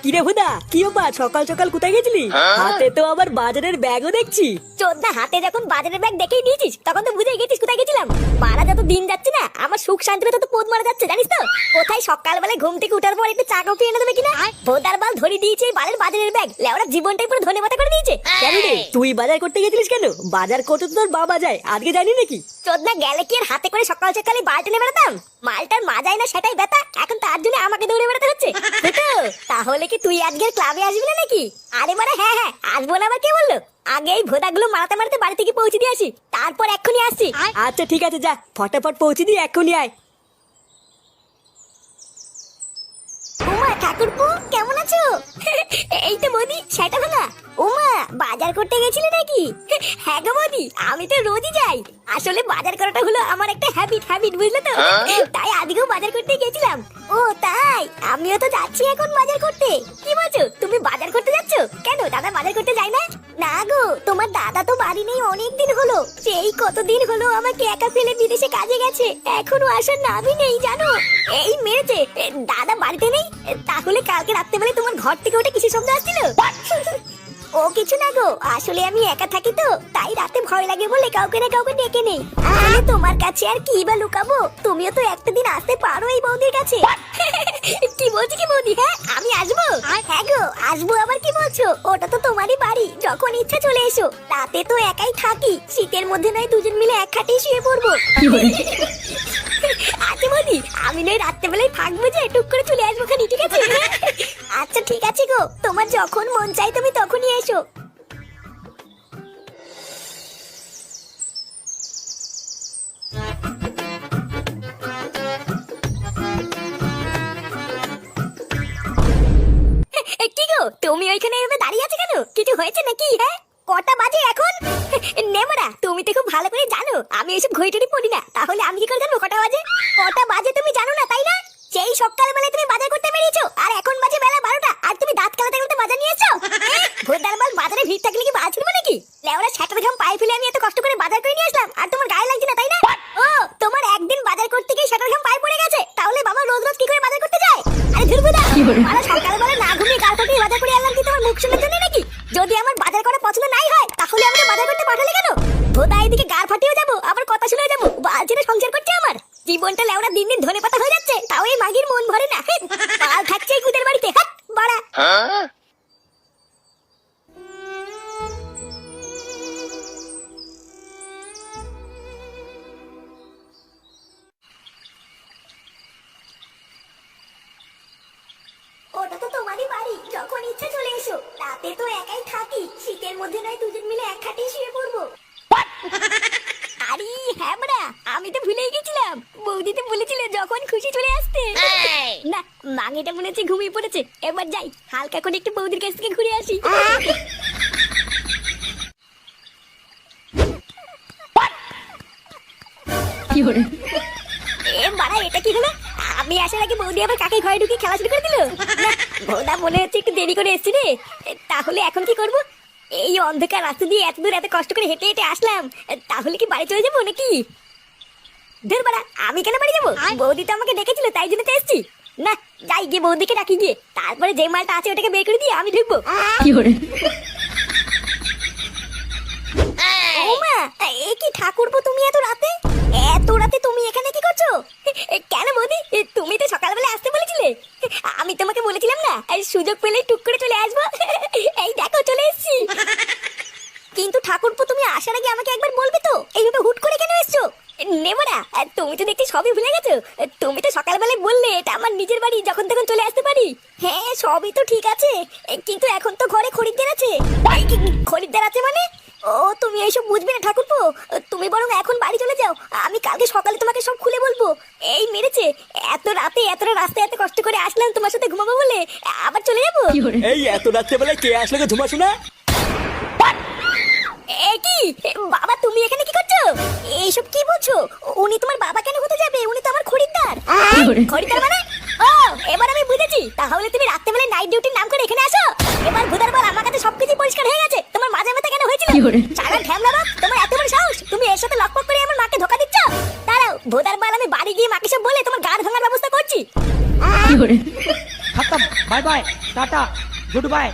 কিরে হুদা, কি ব্যাপার? সকাল সকাল কোথায় গেছিলি? হাতে তো আবার বাজারের ব্যাগও দেখছি। চোদ্দা হাতে যখন বাজারের ব্যাগ দেখেই নিয়েছিস তখন তো বুঝেই গেছিস কোথায় গেছিলাম। মারা যত দিন যাচ্ছে না আমার সুখ শান্তিতে তত পোদ মারা যাচ্ছে, জানিস তো? কোথায় সকালবেলায় ঘুম থেকে উঠার পর একটু চা কফি এনে দেবে কিনা, ভোদার বাল ধরে দিয়েছে এই বাজারের ব্যাগ। লেওরা জীবনটাই পুরো ধনে মাথা করে দিয়েছে। কেন রে, তুই বাজার করতে গেছিলিস কেন? বাজার করতে তো তোর বাবা যায়, আজকে জানি নাকি? চোদ্দা গেলে কি আর হাতে করে সকাল সকালে বালটা নিয়ে বেড়াতাম? মালটার মাজায় না সেটাই ব্যথা, এখন তার জন্য আমাকে দৌড়ে বেড়াতে হচ্ছে। তাহলে কি তুই আজকের ক্লাবে আসবি না নাকি? আরে মানে হ্যাঁ হ্যাঁ আসবো না, আবার কে বললো? আগে এই ভোদাগুলো মারাতে মারাতে বাড়ি থেকে পৌঁছে দিয়ে আসি, তারপর এক্ষুনি আসছি। আচ্ছা ঠিক আছে, যা ফটাফট পৌঁছে দিয়ে এক্ষুনি আয়। উমা ঠাকুরপো কেমন আছো? এই তো বৌদি, সেটা ভাঙা। উমা বাজার করতে গেছিলে নাকি? হ্যাঁ গো বৌদি, আমি তো রোজই যাই। আসলে বাজার করাটা হলো আমার একটা হ্যাবিট বুঝলে তো, তাই আজকেও বাজার করতে গেছিলাম। ও তাই, আমিও তো যাচ্ছি এখন বাজার করতে। কি বলছো, তুমি বাজার করতে যাচ্ছ? কেন দাদা বাজার করতে যায় না? না গো, তোমার দাদা তো বাড়ি নেই অনেক দিন হলো। সেই কতদিন হলো আমাকে একা ফেলে বিদেশে কাজে গেছে, এখনো আসার নামই নেই জানো। এই মেরেছে, দাদা বাড়িতে নেই। তাহলে কালকে রাত্রেবেলায় তোমার ঘর থেকে ওটা কিসের শব্দ আসছিল? ও কিছু না গো, আসলে আমি একা থাকি তো, তাই রাতে ভয় লাগে বলে কাউকে না কাউকে ডেকে নেই। আসলে তোমার কাছে আর কি বা লুকাবো, তুমিও তো একটা দিন আসতে পারো এই বৌদির কাছে। কি বলছি কি বৌদি? হ্যাঁ আমি আসবো। হ্যাঁ গো আসবো, আবার কি বলছো? ওটা তো তোমারই বাড়ি, যখন ইচ্ছা চলে এসো। রাতে তো একাই থাকি, শীতের মধ্যে নয় দুজন মিলে এক খাটেই শুয়ে পড়বো। আচ্ছা বৌদি, আমি নয় রাত্রেবেলায় থাকবো, যে টুক করে চলে আসবো খানি, ঠিক আছে? আচ্ছা ঠিক আছে গো, তোমার যখন মন চাই তুমি তখনই এসো। কি গো, তুমি ওইখানে এভাবে দাঁড়িয়ে আছো কেন? কিছু হয়েছে নাকি? হ্যাঁ কটা বাজে এখন? নেমরা, তুমি তো খুব ভালো করে জানো আমি এসব ঘড়িটড়ি পড়ি না, তাহলে আমি কি করে জানবো কটা বাজে? কটা বাজে তুমি জানো না তাই না? সেই সকালবেলায় তুমি বাজার করতে বেরিয়েছো, আর এখন বাজে বেলা 12টা, আর তুমি দাঁত কালাতে কালাতে বাজার নিয়ে এসছো। ভোরদার বাল বাজারে ভিড় থাকলে কি বাজার ছিড়বো নাকি? লেওরা ছাটার ঘাম পায়ে ফেলে আমি এত কষ্ট করে বাজার করে নিয়ে আসলাম, আর তোমার গায়ে লাগছে না তাই না? ও তোমার একদিন বাজার করতে গিয়ে ছাটার ঘাম পায়ে পড়ে গেছে, তাহলে বাবা রোজ রোজ কি করে বাজার করতে যায়? আরে ধুরবুদা, আরে সকালবেলা না ঘুমিয়ে কাল থেকে বাজার করে আনলাম কি তোমার মুখ শোনার জন্য নাকি? যদি আমার বাজার করা পছন্দ নাই হয় তাহলে আমাকে বাজার করতে পাঠালে কেন? ভোদা এদিকে গার ফাটিয়েও যাবো, আবার কথা শুনেও যাবো, বালছেড়ে সংসার করছে আমার। জীবনটা লেওড়া দিন দিন ধনে পাতা হয়ে যাচ্ছে, তাও এই মাগির মন ভরে না। পাল থাকছে এই কুদের বাড়িতে, হাট বাড়া। ওটা তো তোমারই বাড়ি, যখন ইচ্ছা চলে এসো। রাতে তো একাই থাকি, শীতের মধ্যে নয় দুজন মিলে এক খাটেই শুয়ে পড়বো। আরে হ্যাঁ বড়া, আমি তো ভুলেই গেছিলাম, বৌদি তো বলেছিল যখন খুশি চলে আসতে। না মাঙিটা মনে হচ্ছে ঘুমিয়ে পড়েছে, এবার যাই হালকা করে একটু বৌদির কাছ থেকে ঘুরে আসি। এ বাড়া, এটা কি হলো? আমি আসার আগে বৌদি আবার কাকে ঘরে ঢুকে খেলা শুরু করে দিল। না বৌদা মনে হচ্ছে একটু দেরি করে এসছি রে। তাহলে এখন কি করব? এই অন্ধকার রাস্তা দিয়ে এত দূর এত কষ্ট করে হেঁটে হেঁটে আসলাম, তাহলে কি বাড়ি চলে যাবো নাকি? ধর বাড়া, আমি কেন বাড়ি যাবো? বৌদি তো আমাকে ডেকেছিল তাই জন্য তো এসছি। না যাই গিয়ে বৌদিকে ডাকি গিয়ে, তারপরে যে মালটা আছে ওটাকে বের করে দিয়ে আমি ঢুকবো। ওমা, এ কি ঠাকুরপো তুমি এত রাতে? এত রাতে তুমি এখানে কি করছো? কেন বৌদি, তুমি তো সকালবেলা আসতে বলেছিলে। আমি তোমাকে বলেছিলাম না সুযোগ পেলেই টুক করে চলে আসবো। এই দেখো চলে এসেছি। কিন্তু ঠাকুরপো তুমি আসার আগে আমাকে একবার বলবে তো, এইভাবে হুট করে কেন এসছো? নেবরা, তুমি তো দেখছি সবই ভুলে গেছো। তুমি তো সকালবেলায় বললে এটা আমার নিজের বাড়ি, যখন তখন চলে আসতে পারি। হ্যাঁ সবই তো ঠিক আছে, কিন্তু এখন তো ঘরে খরিদ্দার আছে। খরিদ্দার আছে মানে? ও তুমি এইসব বুঝবে না ঠাকুরপো, তুমি বরং এখন বাড়ি চলে যাও, আমি কালকে সকালে তোমাকে সব খুলে বলবো। এই মেরেছে, এত রাতে এতটা রাস্তায় এত কষ্ট করে আসলাম তোমার সাথে ঘুমাবো বলে, আবার চলে যাবো? এই এত রাত্রে বেলায় কে আসলে ঘুমাস না? এ কি বাবা, তুমি এখানে কি করছো? এইসব কি বলছো? উনি তোমার বাবা কেন হতে যাবে? উনি তো আমার খরিদ্দার। খরিদ্দার মানে? ও এবার আমি বুঝেছি, তাহলে তুমি রাত্রেবেলায় নাইট ডিউটির নাম করে এখানে আসো। এবার ভুদার বল আমার কাছে সবকিছু পরিষ্কার হয়ে গেছে, তোমার মাঝে মাথা কেন হয়েছিল? সারা ঢ্যামলা বাপ, তোমার এত বড় সাহস, তুমি এর সাথে লকপক করে আমার মাকে ধোকা দিচ্ছ। দাঁড়াও ভুদার বল, আমি বাড়ি গিয়ে মাকে সব বলে তোমার গাড় ভাঙার ব্যবস্থা করছি। Bye bye, tata, good bye.